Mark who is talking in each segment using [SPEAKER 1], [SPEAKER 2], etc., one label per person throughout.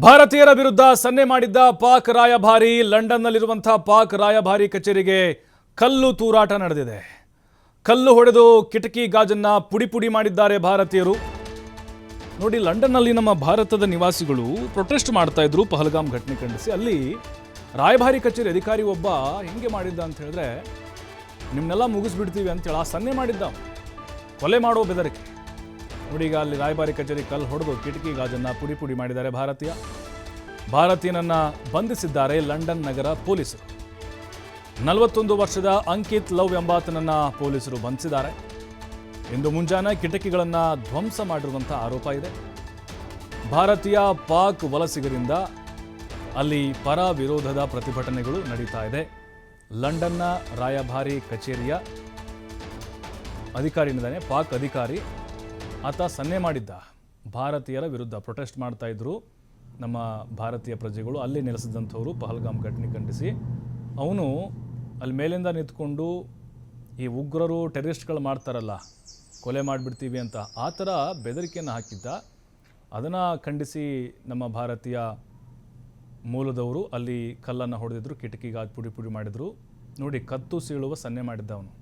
[SPEAKER 1] ಭಾರತೀಯರ ವಿರುದ್ಧ ಸನ್ನೆ ಮಾಡಿದ್ದ ಪಾಕ್ ರಾಯಭಾರಿ ಲಂಡನ್ನಲ್ಲಿರುವಂತಹ ಪಾಕ್ ರಾಯಭಾರಿ ಕಚೇರಿಗೆ ಕಲ್ಲು ತೂರಾಟ ನಡೆದಿದೆ. ಕಲ್ಲು ಹೊಡೆದು ಕಿಟಕಿ ಗಾಜನ್ನ ಪುಡಿ ಪುಡಿ ಮಾಡಿದ್ದಾರೆ ಭಾರತೀಯರು. ನೋಡಿ, ಲಂಡನ್ನಲ್ಲಿ ನಮ್ಮ ಭಾರತದ ನಿವಾಸಿಗಳು ಪ್ರೊಟೆಸ್ಟ್ ಮಾಡ್ತಾ ಇದ್ರು ಪಹಲ್ಗಾಮ್ ಘಟನೆ ಖಂಡಿಸಿ. ಅಲ್ಲಿ ರಾಯಭಾರಿ ಕಚೇರಿ ಅಧಿಕಾರಿ ಒಬ್ಬ ಹೆಂಗೆ ಮಾಡಿದ್ದ ಅಂತ ಹೇಳಿದ್ರೆ, ನಿಮ್ಮನ್ನೆಲ್ಲ ಮುಗಿಸ್ಬಿಡ್ತೀವಿ ಅಂತೇಳಿ ಆ ಸನ್ನೆ ಮಾಡಿದ್ದ, ಕೊಲೆ ಮಾಡೋ ಬೆದರಿಕೆ. ನೋಡಿ, ಈಗ ಅಲ್ಲಿ ರಾಯಭಾರಿ ಕಚೇರಿ ಕಲ್ಲು ಹೊಡೆದು ಕಿಟಕಿ ಗಾಜನ್ನ ಪುಡಿ ಪುಡಿ ಮಾಡಿದ್ದಾರೆ ಭಾರತೀಯನನ್ನ ಬಂಧಿಸಿದ್ದಾರೆ ಲಂಡನ್ ನಗರ ಪೊಲೀಸರು. 41 ವರ್ಷದ ಅಂಕಿತ್ ಲವ್ ಎಂಬಾತನನ್ನ ಪೊಲೀಸರು ಬಂಧಿಸಿದ್ದಾರೆ. ಇಂದು ಮುಂಜಾನೆ ಕಿಟಕಿಗಳನ್ನು ಧ್ವಂಸ ಮಾಡಿರುವಂಥ ಆರೋಪ ಇದೆ. ಭಾರತೀಯ ಪಾಕ್ ವಲಸಿಗರಿಂದ ಅಲ್ಲಿ ಪರ ವಿರೋಧದ ಪ್ರತಿಭಟನೆಗಳು ನಡೀತಾ ಇದೆ. ಲಂಡನ್ನ ರಾಯಭಾರಿ ಕಚೇರಿಯ ಅಧಿಕಾರಿನಿದ್ದಾನೆ, ಪಾಕ್ ಅಧಿಕಾರಿ. ಆತ ಸನ್ನೆ ಮಾಡಿದ್ದ, ಭಾರತೀಯರ ವಿರುದ್ಧ ಪ್ರೊಟೆಸ್ಟ್ ಮಾಡ್ತಾ ಇದ್ರು ನಮ್ಮ ಭಾರತೀಯ ಪ್ರಜೆಗಳು, ಅಲ್ಲಿ ನೆಲೆಸಿದಂಥವರು ಪಹಲ್ಗಾಮ್ ಘಟನೆ ಖಂಡಿಸಿ. ಅವನು ಅಲ್ಲಿ ಮೇಲಿಂದ ನಿಂತ್ಕೊಂಡು ಈ ಉಗ್ರರು ಟೆರರಿಸ್ಟ್ಗಳು ಮಾಡ್ತಾರಲ್ಲ, ಕೊಲೆ ಮಾಡಿಬಿಡ್ತೀವಿ ಅಂತ, ಆ ಥರ ಬೆದರಿಕೆಯನ್ನು ಹಾಕಿದ್ದ. ಅದನ್ನು ಖಂಡಿಸಿ ನಮ್ಮ ಭಾರತೀಯ ಮೂಲದವರು ಅಲ್ಲಿ ಕಲ್ಲನ್ನು ಹೊಡೆದಿದ್ರು, ಕಿಟಕಿಗೆ ಪುಡಿ ಪುಡಿ ಮಾಡಿದರು. ನೋಡಿ, ಕತ್ತು ಸೀಳುವ ಸನ್ನೆ ಮಾಡಿದ್ದ ಅವನು.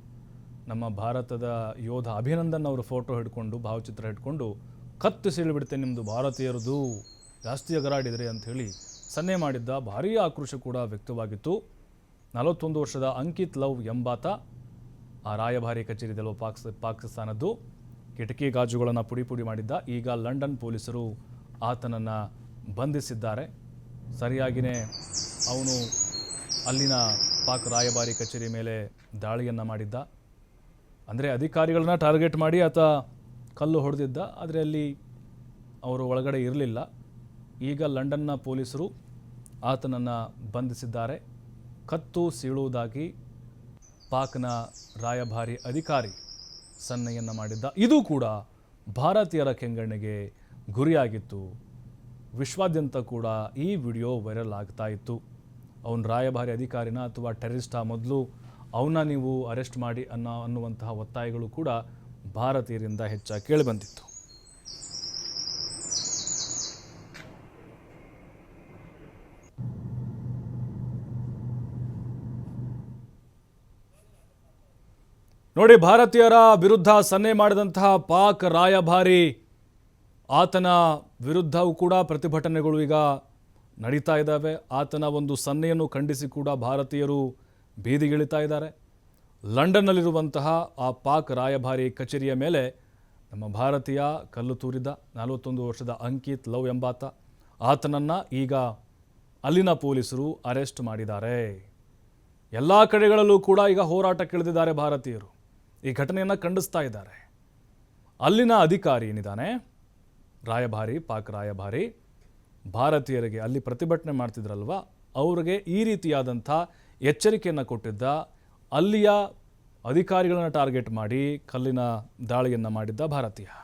[SPEAKER 1] ನಮ್ಮ ಭಾರತದ ಯೋಧ ಅಭಿನಂದನ್ ಅವರು ಫೋಟೋ ಹಿಡ್ಕೊಂಡು, ಭಾವಚಿತ್ರ ಹಿಡ್ಕೊಂಡು, ಕತ್ತು ಸೀಳಿಬಿಡುತ್ತೆ ನಿಮ್ಮದು ಭಾರತೀಯರದು, ಜಾಸ್ತಿ ಅಗರಾಡಿದರೆ ಅಂಥೇಳಿ ಸನ್ನೆ ಮಾಡಿದ್ದ. ಭಾರೀ ಆಕ್ರೋಶ ಕೂಡ ವ್ಯಕ್ತವಾಗಿತ್ತು. 41 ವರ್ಷದ ಅಂಕಿತ್ ಲವ್ ಎಂಬಾತ ಆ ರಾಯಭಾರಿ ಕಚೇರಿದಲ್ಲೋ ಪಾಕಿಸ್ತಾನದ್ದು ಕಿಟಕಿ ಗಾಜುಗಳನ್ನು ಪುಡಿ ಪುಡಿ ಮಾಡಿದ್ದ. ಈಗ ಲಂಡನ್ ಪೊಲೀಸರು ಆತನನ್ನು ಬಂಧಿಸಿದ್ದಾರೆ. ಸರಿಯಾಗಿಯೇ ಅವನು ಅಲ್ಲಿನ ಪಾಕ್ ರಾಯಭಾರಿ ಕಚೇರಿ ಮೇಲೆ ದಾಳಿಯನ್ನು ಮಾಡಿದ್ದ. ಅಂದರೆ ಅಧಿಕಾರಿಗಳನ್ನ ಟಾರ್ಗೆಟ್ ಮಾಡಿ ಆತ ಕಲ್ಲು ಹೊಡೆದಿದ್ದ, ಆದರೆ ಅಲ್ಲಿ ಅವರು ಒಳಗಡೆ ಇರಲಿಲ್ಲ. ಈಗ ಲಂಡನ್ನ ಪೊಲೀಸರು ಆತನನ್ನು ಬಂಧಿಸಿದ್ದಾರೆ. ಕತ್ತು ಸೀಳುವುದಾಗಿ ಪಾಕ್ನ ರಾಯಭಾರಿ ಅಧಿಕಾರಿ ಸನ್ನೆಯನ್ನು ಮಾಡಿದ್ದ. ಇದು ಕೂಡ ಭಾರತೀಯರ ಕೆಂಗಣ್ಣಿಗೆ ಗುರಿಯಾಗಿತ್ತು. ವಿಶ್ವಾದ್ಯಂತ ಕೂಡ ಈ ವಿಡಿಯೋ ವೈರಲ್ ಆಗ್ತಾ ಇತ್ತು. ಅವನ ರಾಯಭಾರಿ ಅಧಿಕಾರಿನ ಅಥವಾ ಟೆರರಿಸ್ಟಾ, ಮೊದಲು ಅವನ್ನ ನೀವು ಅರೆಸ್ಟ್ ಮಾಡಿ ಅನ್ನುವಂತಹ ಒತ್ತಾಯಗಳು ಕೂಡ ಭಾರತೀಯರಿಂದ ಹೆಚ್ಚಾಗಿ ಕೇಳಿಬಂದಿತ್ತು. ನೋಡಿ, ಭಾರತೀಯರ ವಿರುದ್ಧ ಸನ್ನೆ ಮಾಡಿದಂತಹ ಪಾಕ್ ರಾಯಭಾರಿ, ಆತನ ವಿರುದ್ಧವೂ ಕೂಡ ಪ್ರತಿಭಟನೆಗಳು ಈಗ ನಡೀತಾ ಇದ್ದಾವೆ. ಆತನ ಒಂದು ಸನ್ನೆಯನ್ನು ಖಂಡಿಸಿ ಕೂಡ ಭಾರತೀಯರು ಬೀದಿಗಿಳಿತಾ ಇದ್ದಾರೆ. ಲಂಡನ್ನಲ್ಲಿರುವಂತಹ ಆ ಪಾಕ್ ರಾಯಭಾರಿ ಕಚೇರಿಯ ಮೇಲೆ ನಮ್ಮ ಭಾರತೀಯ ಕಲ್ಲು ತೂರಿದ್ದ. 41 ವರ್ಷದ ಅಂಕಿತ್ ಲವ್ ಎಂಬಾತ, ಆತನನ್ನು ಈಗ ಅಲ್ಲಿನ ಪೊಲೀಸರು ಅರೆಸ್ಟ್ ಮಾಡಿದ್ದಾರೆ. ಎಲ್ಲ ಕಡೆಗಳಲ್ಲೂ ಕೂಡ ಈಗ ಹೋರಾಟಕ್ಕಿಳಿದಿದ್ದಾರೆ ಭಾರತೀಯರು. ಈ ಘಟನೆಯನ್ನು ಖಂಡಿಸ್ತಾ ಇದ್ದಾರೆ. ಅಲ್ಲಿನ ಅಧಿಕಾರಿ ಏನಿದ್ದಾನೆ, ರಾಯಭಾರಿ, ಪಾಕ್ ರಾಯಭಾರಿ, ಭಾರತೀಯರಿಗೆ ಅಲ್ಲಿ ಪ್ರತಿಭಟನೆ ಮಾಡ್ತಿದ್ರಲ್ವ, ಅವರಿಗೆ ಈ ರೀತಿಯಾದಂಥ ಎಚ್ಚರಿಕೆಯನ್ನು ಕೊಟ್ಟಿದ್ದ. ಅಲ್ಲಿಯ ಅಧಿಕಾರಿಗಳನ್ನು ಟಾರ್ಗೆಟ್ ಮಾಡಿ ಕಲ್ಲಿನ ದಾಳಿಯನ್ನು ಮಾಡಿದ್ದ ಭಾರತೀಯ.